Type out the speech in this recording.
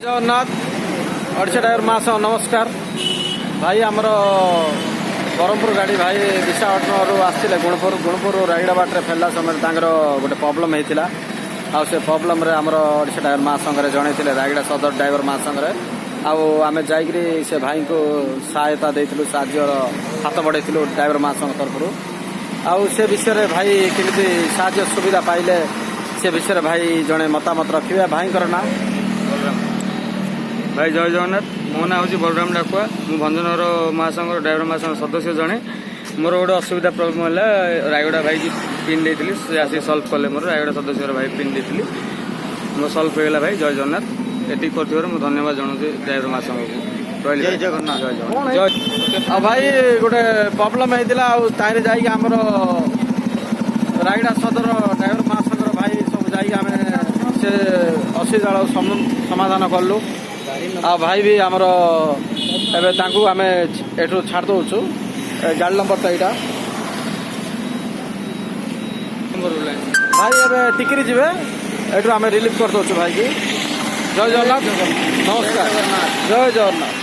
Jagannath Odisha tyre महाशय नमस्कार भाई आमर ब्रह्मपुर गाड़ी भाई विशाखापट्टनम आसते गुणपुर रायगड़ा बाटे फेरला समय गोटे प्रॉब्लम होता आ से प्रॉब्लम रे आमर ओडिशा टायर महासंघ जनईले रायगड़ा सदर ड्राइवर महासंघ आम जाकि से भाई को सहायता देलु साहय हाथ बढ़ाई ड्राइवर महासंघ तरफ आउ से विषय भाई केमी साहय सुविधा पाइले से विषय भाई जड़े मतामत रखिए भाई ना भाई जय जगन्नाथ मो ना हूँ बलराम डाकुआ मु भंजनगर महासंघ ड्राइवर महासंघ सदस्य जड़े मोर गोटे असुविधा प्रोब्लेम है रायगड़ा भाई की पिन देती से आसिक सल्व कले मोर रायगड़ा सदस्य भाई पिन देती मोर सल्व होगा भाई जय जगन्नाथ एटी कर धन्यवाद जनाऊँ ड्राइवर महासंघ को जय जगन्नाथ जय भाई गोटे प्रॉब्लम होता जामर रायगड़ा सदर ड्राइवर महासंघ भाई सब जा असुविधा समाधान कलु आ भाई भी आमर आम एठू छाड़ दौचु गाड़ी नंबर तो यहाँ भाई एवं टिकरी जी एठू आम रिलीफ कर दौचु भाई की जय जगन्नाथ नमस्कार जय जगन्नाथ।